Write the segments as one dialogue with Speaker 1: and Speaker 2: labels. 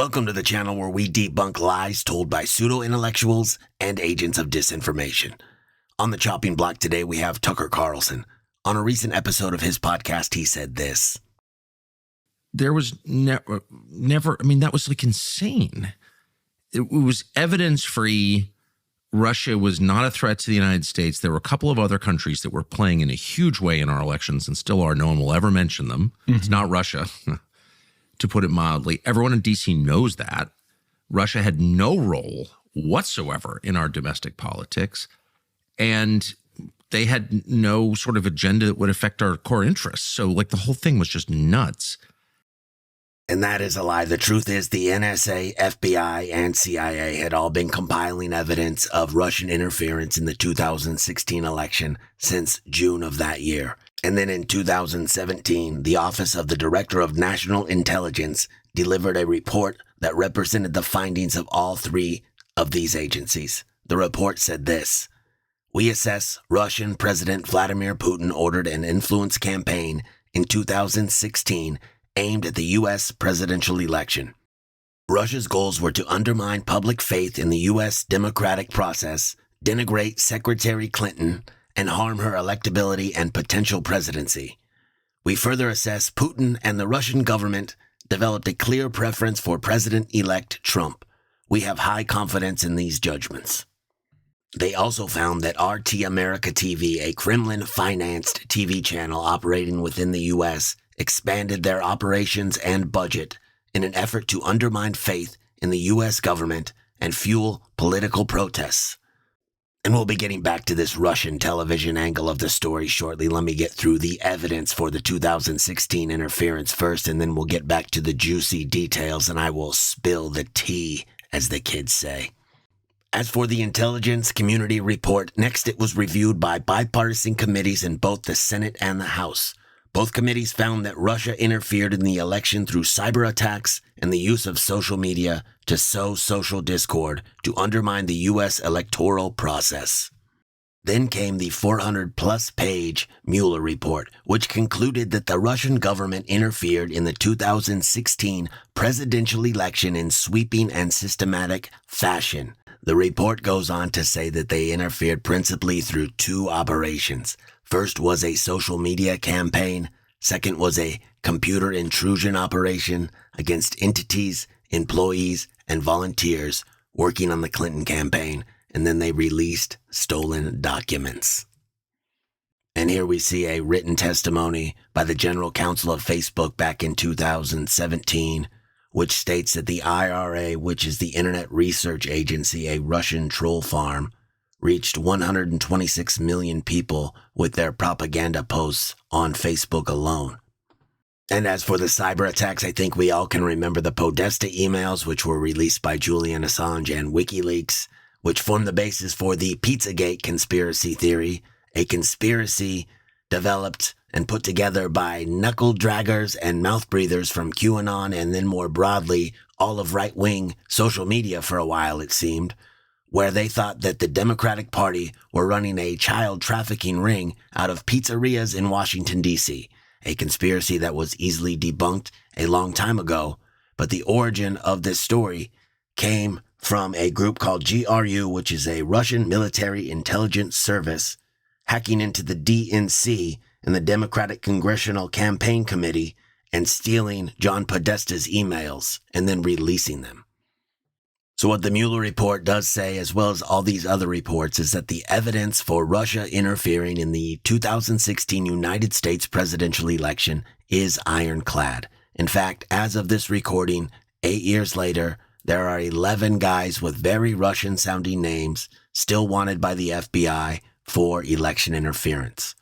Speaker 1: Welcome to the channel where we debunk lies told by pseudo-intellectuals and agents of disinformation. On the chopping block today, we have Tucker Carlson. On a recent episode of his podcast, he said this.
Speaker 2: There was never, that was like insane. It was evidence-free. Russia was not a threat to the United States. There were a couple of other countries that were playing in a huge way in our elections and still are. No one will ever mention them. It's not Russia. To put it mildly, everyone in D.C. knows that. Russia had no role whatsoever in our domestic politics, and they had no sort of agenda that would affect our core interests. So, like, the whole thing was just nuts.
Speaker 1: And that is a lie. The truth is the NSA, FBI, and CIA had all been compiling evidence of Russian interference in the 2016 election since June of that year. And then in 2017, the Office of the Director of National Intelligence delivered a report that represented the findings of all three of these agencies. The report said this: we assess Russian President Vladimir Putin ordered an influence campaign in 2016 aimed at the U.S. presidential election. Russia's goals were to undermine public faith in the U.S. democratic process, denigrate Secretary Clinton, and harm her electability and potential presidency. We further assess Putin and the Russian government developed a clear preference for President-elect Trump. We have high confidence in these judgments. They also found that RT America TV, a Kremlin-financed TV channel operating within the U.S., expanded their operations and budget in an effort to undermine faith in the U.S. government and fuel political protests. And we'll be getting back to this Russian television angle of the story shortly. Let me get through the evidence for the 2016 interference first, and then we'll get back to the juicy details, and I will spill the tea, as the kids say. As for the intelligence community report, next it was reviewed by bipartisan committees in both the Senate and the House. Both committees found that Russia interfered in the election through cyber attacks and the use of social media to sow social discord to undermine the U.S. electoral process. Then came the 400-plus page Mueller report, which concluded that the Russian government interfered in the 2016 presidential election in sweeping and systematic fashion. The report goes on to say that they interfered principally through two operations. First was a social media campaign. Second was a computer intrusion operation against entities, employees, and volunteers working on the Clinton campaign. And then they released stolen documents. And here we see a written testimony by the General Counsel of Facebook back in 2017, which states that the IRA, which is the Internet Research Agency, a Russian troll farm, reached 126 million people with their propaganda posts on Facebook alone. And as for the cyber attacks, I think we all can remember the Podesta emails, which were released by Julian Assange and WikiLeaks, which formed the basis for the Pizzagate conspiracy theory, a conspiracy developed and put together by knuckle draggers and mouth breathers from QAnon and then more broadly, all of right-wing social media for a while, it seemed, where they thought that the Democratic Party were running a child trafficking ring out of pizzerias in Washington, D.C., a conspiracy that was easily debunked a long time ago, but the origin of this story came from a group called GRU, which is a Russian military intelligence service, hacking into the DNC and the Democratic Congressional Campaign Committee and stealing John Podesta's emails and then releasing them. So what the Mueller report does say, as well as all these other reports, is that the evidence for Russia interfering in the 2016 United States presidential election is ironclad. In fact, as of this recording, 8 years later, there are 11 guys with very Russian-sounding names still wanted by the FBI for election interference.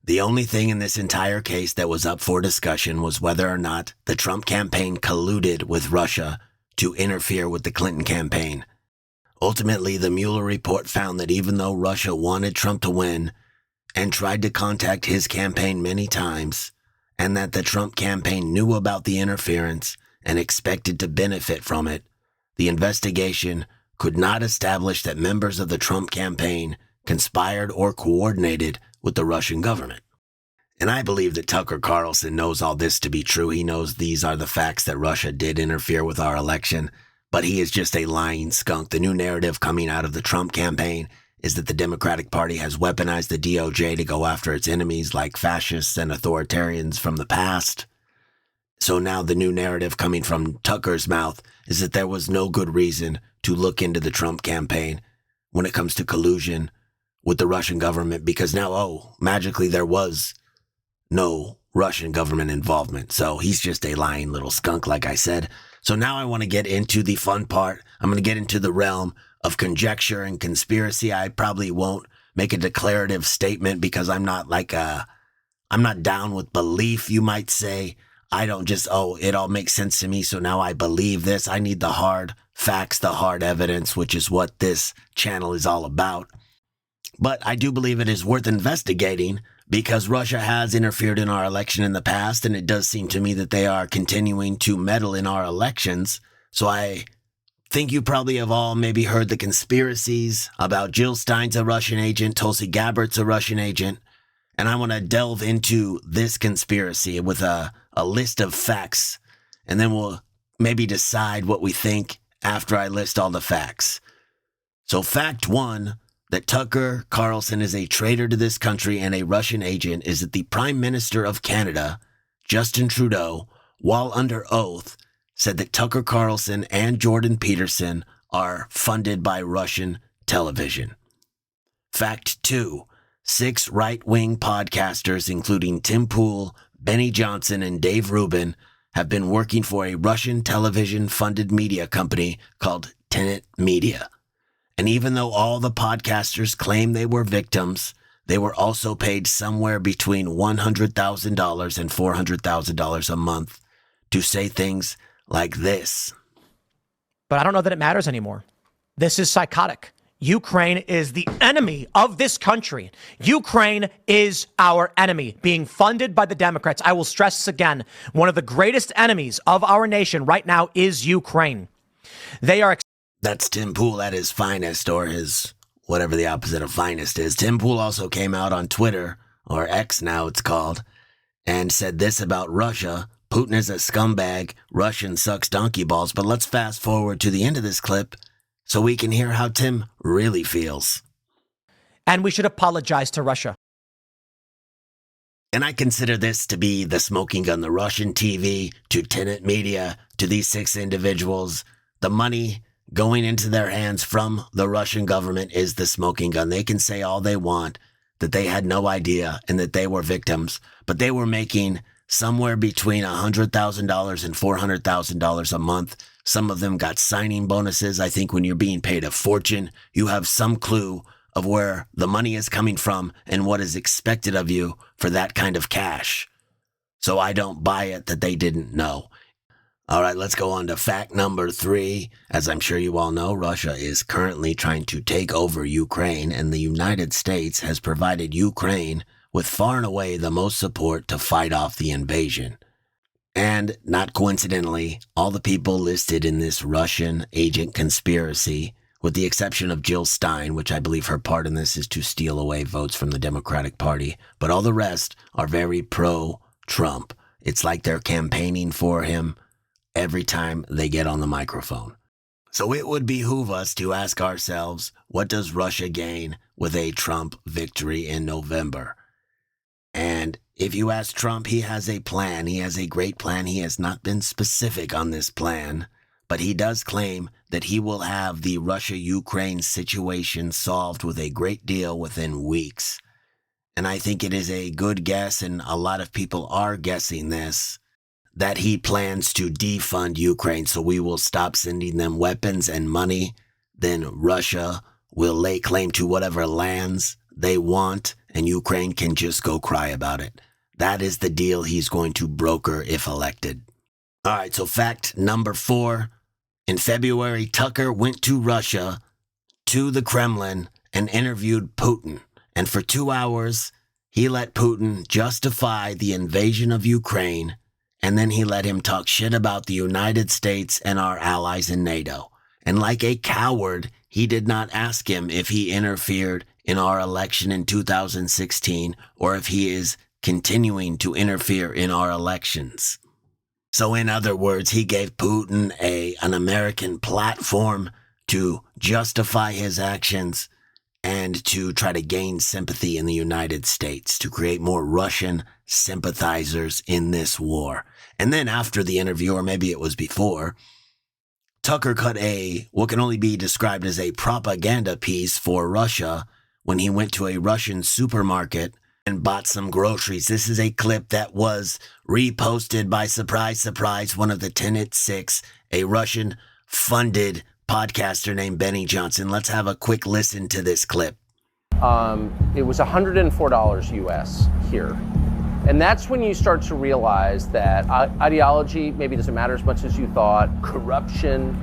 Speaker 1: The only thing in this entire case that was up for discussion was whether or not the Trump campaign colluded with Russia to interfere with the Clinton campaign. Ultimately, the Mueller report found that even though Russia wanted Trump to win and tried to contact his campaign many times, and that the Trump campaign knew about the interference and expected to benefit from it, the investigation could not establish that members of the Trump campaign conspired or coordinated with the Russian government. And I believe that Tucker Carlson knows all this to be true. He knows these are the facts that Russia did interfere with our election, but he is just a lying skunk. The new narrative coming out of the Trump campaign is that the Democratic Party has weaponized the DOJ to go after its enemies like fascists and authoritarians from the past. So now the new narrative coming from Tucker's mouth is that there was no good reason to look into the Trump campaign when it comes to collusion with the Russian government, because now, magically there was no Russian government involvement. So he's just a lying little skunk, like I said. So now I want to get into the fun part. I'm going to get into the realm of conjecture and conspiracy. I probably won't make a declarative statement because I'm not down with belief, you might say. I don't just, it all makes sense to me, so now I believe this. I need the hard facts, the hard evidence, which is what this channel is all about. But I do believe it is worth investigating because Russia has interfered in our election in the past, and it does seem to me that they are continuing to meddle in our elections. So I think you probably have all maybe heard the conspiracies about Jill Stein's a Russian agent, Tulsi Gabbard's a Russian agent, and I want to delve into this conspiracy with a list of facts, and then we'll maybe decide what we think after I list all the facts. So fact one, that Tucker Carlson is a traitor to this country and a Russian agent, is that the Prime Minister of Canada, Justin Trudeau, while under oath, said that Tucker Carlson and Jordan Peterson are funded by Russian television. Fact two, 6 right-wing podcasters, including Tim Pool, Benny Johnson, and Dave Rubin, have been working for a Russian television-funded media company called Tenet Media. And even though all the podcasters claim they were victims, they were also paid somewhere between $100,000 and $400,000 a month to say things like this.
Speaker 3: But I don't know that it matters anymore. This is psychotic. Ukraine is the enemy of this country. Ukraine is our enemy, being funded by the Democrats. I will stress this again. One of the greatest enemies of our nation right now is Ukraine. They are...
Speaker 1: That's Tim Pool at his finest, or his whatever the opposite of finest is. Tim Pool also came out on Twitter, or X now it's called, and said this about Russia. Putin is a scumbag. Russian sucks donkey balls. But let's fast forward to the end of this clip so we can hear how Tim really feels.
Speaker 3: And we should apologize to Russia.
Speaker 1: And I consider this to be the smoking gun, the Russian TV, to Tenet Media, to these 6 individuals. The money going into their hands from the Russian government is the smoking gun. They can say all they want, that they had no idea and that they were victims, but they were making somewhere between $100,000 and $400,000 a month. Some of them got signing bonuses. I think when you're being paid a fortune, you have some clue of where the money is coming from and what is expected of you for that kind of cash. So I don't buy it that they didn't know. All right, let's go on to fact number 3. As I'm sure you all know, Russia is currently trying to take over Ukraine, and the United States has provided Ukraine with far and away the most support to fight off the invasion. And not coincidentally, all the people listed in this Russian agent conspiracy, with the exception of Jill Stein, which I believe her part in this is to steal away votes from the Democratic Party, but all the rest are very pro-Trump. It's like they're campaigning for him every time they get on the microphone. So it would behoove us to ask ourselves, what does Russia gain with a Trump victory in November? And if you ask Trump, he has a plan. He has a great plan. He has not been specific on this plan, but he does claim that he will have the Russia-Ukraine situation solved with a great deal within weeks. And I think it is a good guess, and a lot of people are guessing this, that he plans to defund Ukraine, so we will stop sending them weapons and money. Then Russia will lay claim to whatever lands they want, and Ukraine can just go cry about it. That is the deal he's going to broker if elected. All right, so fact number 4. In February, Tucker went to Russia, to the Kremlin, and interviewed Putin. And for 2 hours, he let Putin justify the invasion of Ukraine, and then he let him talk shit about the United States and our allies in NATO. And like a coward, he did not ask him if he interfered in our election in 2016 or if he is continuing to interfere in our elections. So in other words, he gave Putin an American platform to justify his actions and to try to gain sympathy in the United States, to create more Russian sympathizers in this war. And then after the interview, or maybe it was before, Tucker cut what can only be described as a propaganda piece for Russia when he went to a Russian supermarket and bought some groceries. This is a clip that was reposted by, surprise, surprise, one of the Tenet Six, a Russian-funded podcaster named Benny Johnson. Let's have a quick listen to this clip.
Speaker 4: It was $104 US here. And that's when you start to realize that ideology maybe doesn't matter as much as you thought, corruption.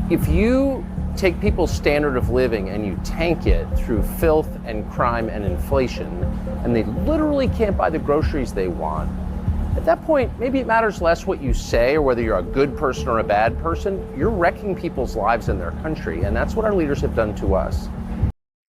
Speaker 4: If you take people's standard of living and you tank it through filth and crime and inflation, and they literally can't buy the groceries they want, at that point, maybe it matters less what you say or whether you're a good person or a bad person. You're wrecking people's lives in their country, and that's what our leaders have done to us.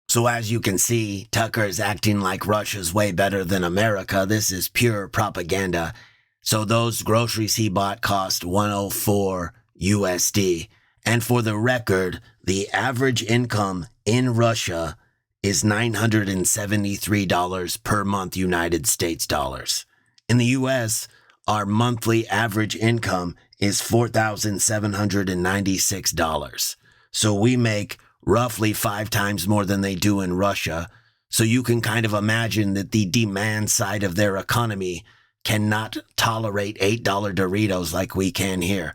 Speaker 1: So as you can see, Tucker is acting like Russia's way better than America. This is pure propaganda. So those groceries he bought cost $104 USD. And for the record, the average income in Russia is $973 per month United States dollars. In the U.S., our monthly average income is $4,796. So we make roughly 5 times more than they do in Russia. So you can kind of imagine that the demand side of their economy cannot tolerate $8 Doritos like we can here.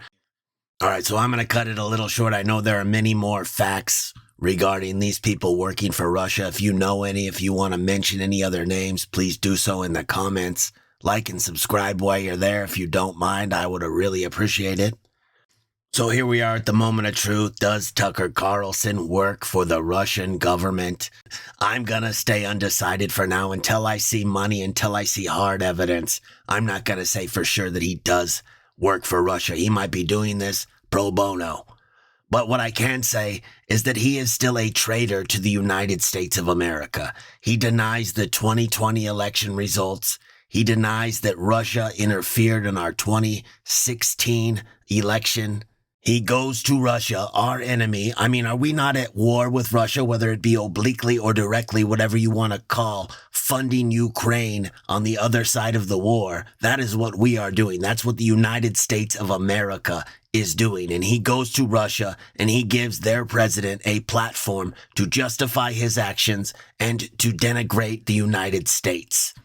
Speaker 1: All right, so I'm going to cut it a little short. I know there are many more facts regarding these people working for Russia. If you know any, if you want to mention any other names, please do so in the comments. Like and subscribe while you're there. If you don't mind, I would really appreciate it. So here we are at the moment of truth. Does Tucker Carlson work for the Russian government? I'm going to stay undecided for now until I see money, until I see hard evidence. I'm not going to say for sure that he does work for Russia. He might be doing this pro bono. But what I can say is that he is still a traitor to the United States of America. He denies the 2020 election results. He denies that Russia interfered in our 2016 election. He goes to Russia, our enemy. I mean, are we not at war with Russia, whether it be obliquely or directly, whatever you want to call, funding Ukraine on the other side of the war? That is what we are doing. That's what the United States of America is doing. And he goes to Russia and he gives their president a platform to justify his actions and to denigrate the United States.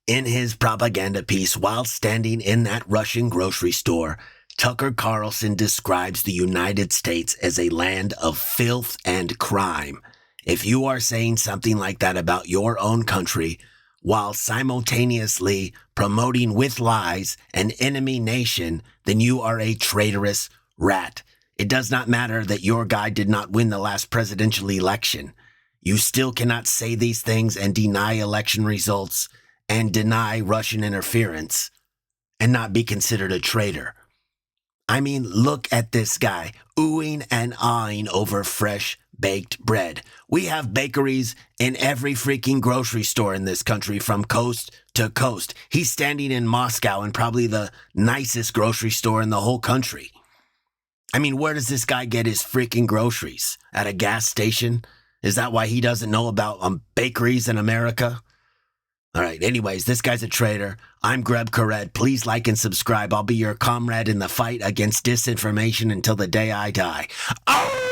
Speaker 1: In his propaganda piece, while standing in that Russian grocery store, Tucker Carlson describes the United States as a land of filth and crime. If you are saying something like that about your own country, while simultaneously promoting with lies an enemy nation, then you are a traitorous rat. It does not matter that your guy did not win the last presidential election. You still cannot say these things and deny election results and deny Russian interference and not be considered a traitor. I mean, look at this guy, oohing and ahhing over fresh baked bread. We have bakeries in every freaking grocery store in this country from coast to coast. He's standing in Moscow in probably the nicest grocery store in the whole country. I mean, where does this guy get his freaking groceries? At a gas station? Is that why he doesn't know about bakeries in America? All right, anyways, this guy's a traitor. I'm Greb Kered. Please like and subscribe. I'll be your comrade in the fight against disinformation until the day I die. Oh!